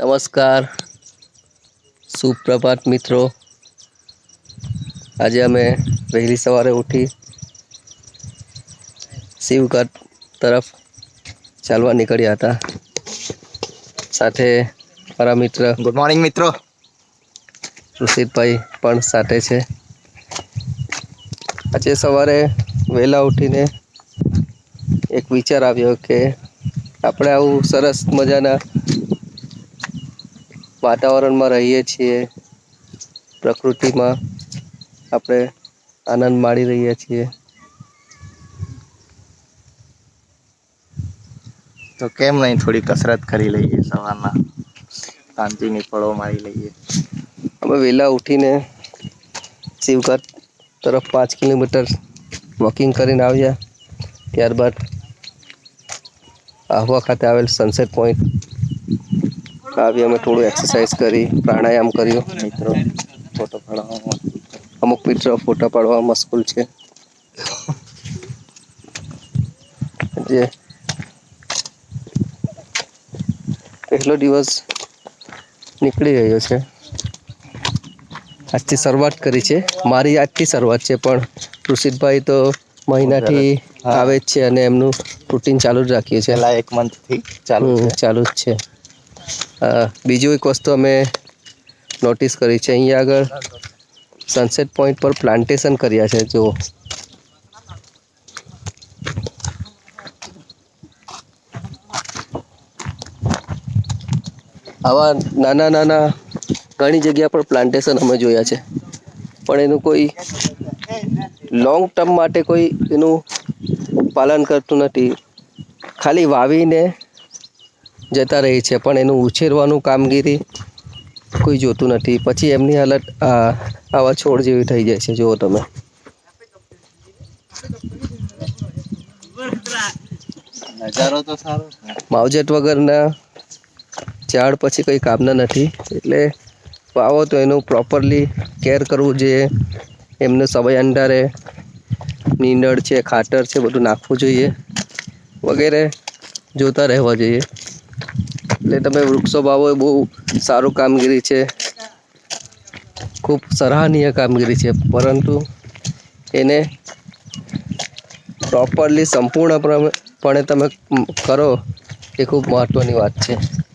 નમસ્કાર, સુપ્રભાત મિત્રો. આજે અમે વહેલી સવારે ઉઠી શિવઘાટ તરફ ચાલવા નીકળ્યા હતા. સાથે મારા મિત્ર ગુડ મોર્નિંગ મિત્રો. ઋષિતભાઈ પણ સાથે છે. આજે સવારે વહેલા ઉઠીને એક વિચાર આવ્યો કે આપણે આવું સરસ મજાના વાતાવરણમાં રહીએ છીએ, પ્રકૃતિમાં આપણે આનંદ માણી રહ્યા છીએ. તો કેમ નહીં થોડી કસરત કરી લઈએ, સવારના શાંતિની પળો મારી લઈએ. અમે વહેલા ઉઠીને શિવઘાટ તરફ 5 કિલોમીટર વોકિંગ કરીને આવ્યા. ત્યારબાદ આહવા ખાતે આવેલ સનસેટ પોઈન્ટ આવી અમે થોડું એક્સરસાઇઝ કરી, પ્રાણાયામ કર્યો. મિત્રો ફોટો પાડવામાં અમુક મિત્રો ફોટા પાડવા મશગુલ છે. જે પહેલો દિવસ નીકળી રહ્યો છે. આજથી શરૂઆત કરી છે, મારી આજથી શરૂઆત છે, પણ ઋષિતભાઈ તો મહિનાથી આવે જ છે અને એમનું રૂટીન ચાલુ જ રાખ્યું છે. છેલ્લા 1 મંથથી ચાલુ જ છે. બીજું એક વસ્તુ અમે નોટિસ કરી છે, અહીંયા આગળ સનસેટ પોઈન્ટ પર પ્લાન્ટેશન કર્યા છે. જો આવા નાના નાના ઘણી જગ્યા પર પ્લાન્ટેશન અમે જોયા છે, પણ એનું કોઈ લોંગ ટર્મ માટે કોઈ એનું પાલન કરતું નથી. ખાલી વાવીને જતા રહી છે, પણ એનું ઉછેરવાનું કામગીરી કોઈ જોતું નથી. પછી એમની હાલત આવા છોડ જેવી થઈ જાય છે. જુઓ તમે, નજારો તો સારો છે. માવજત વગરના ઝાડ પછી કંઈ કામના નથી. એટલે વાવો તો એનું પ્રોપરલી કેર કરવું જોઈએ. એમને સમય અંતરે નીંદણ છે, ખાતર છે, બધું નાખવું જોઈએ વગેરે જોતા રહેવા જોઈએ. એટલે તમે વૃક્ષો વાવો એ બહુ સારું કામગીરી છે, ખૂબ સરાહનીય કામગીરી છે, પરંતુ એને પ્રોપરલી સંપૂર્ણપણે તમે કરો એ ખૂબ મહત્ત્વની વાત છે.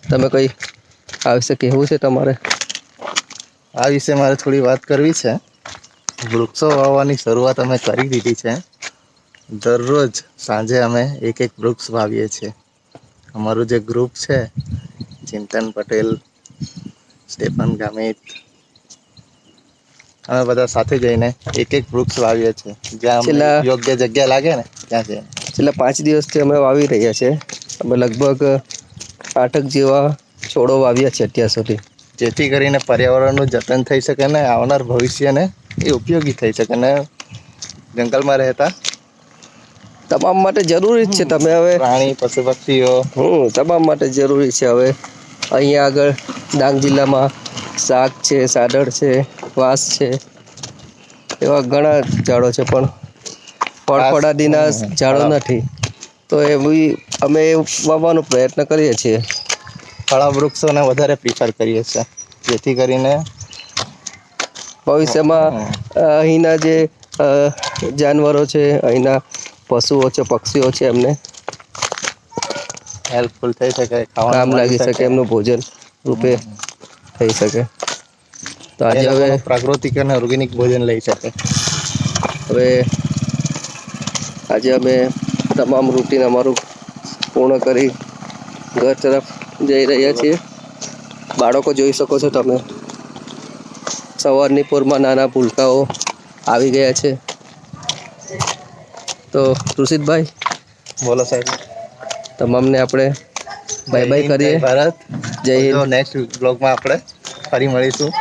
તમે કંઈ આ વિશે કહેવું છે તમારે? આ વિશે મારે થોડી વાત કરવી છે. વૃક્ષો વાવવાની શરૂઆત અમે કરી દીધી છે. દરરોજ સાંજે અમે એક વૃક્ષ વાવીએ છીએ. અમારું જે ગ્રુપ છે, ચિંતન પટેલ, સ્ટેફન ગામિત, અમે બધા સાથે જઈને એક વૃક્ષ વાવીએ છીએ. જ્યાં અમને યોગ્ય જગ્યા લાગે ને ત્યાં જઈને. છેલ્લા 5 દિવસથી અમે વાવી રહ્યા છે. અમે લગભગ 8 જેવા છોડો વાવ્યા છે અત્યાર સુધી, જેથી કરીને પર્યાવરણનું જતન થઈ શકે ને આવનાર ભવિષ્યને એ ઉપયોગી થઈ શકે ને જંગલમાં રહેતા તમામ માટે જરૂરી જ છે. તમે હવે પ્રાણી, પશુ પક્ષીઓ તમામ માટે જરૂરી છે. હવે અહીંયા આગળ ડાંગ જિલ્લામાં શાક છે, સાદડ છે, વાંસ છે, એવા ઘણા ઝાડો છે, પણ ફળફળાદીના ઝાડો નથી. તો અમે વાવવાનો પ્રયત્ન કરીએ છીએ. ફળા વૃક્ષોને વધારે પ્રિફર કરીએ છીએ, જેથી કરીને ભવિષ્યમાં અહીંના જે જાનવરો છે, અહીંના પશુઓ છે, પક્ષીઓ છે, એમને હેલ્પફુલ થઈ શકે, કામ લાગી શકે, એમનું ભોજન રૂપે થઈ શકે. તો આજે હવે પ્રાકૃતિક અને ઓર્ગેનિક ભોજન લઈ શકે. હવે આજે અમે તમામ રૂટીન અમારું પૂર્ણ કરી ઘર તરફ જઈ રહ્યા છીએ. બાળકો જોઈ શકો છો તમે, સવારની પોરમાં નાના ભૂલકાઓ આવી ગયા છે. તો ઋષિતભાઈ, બોલો સાહેબ. તમામને આપણે બાય બાય કરીએ. ભારત. જય હિન્દ. નેક્સ્ટ બ્લોગમાં આપણે ફરી મળીશું.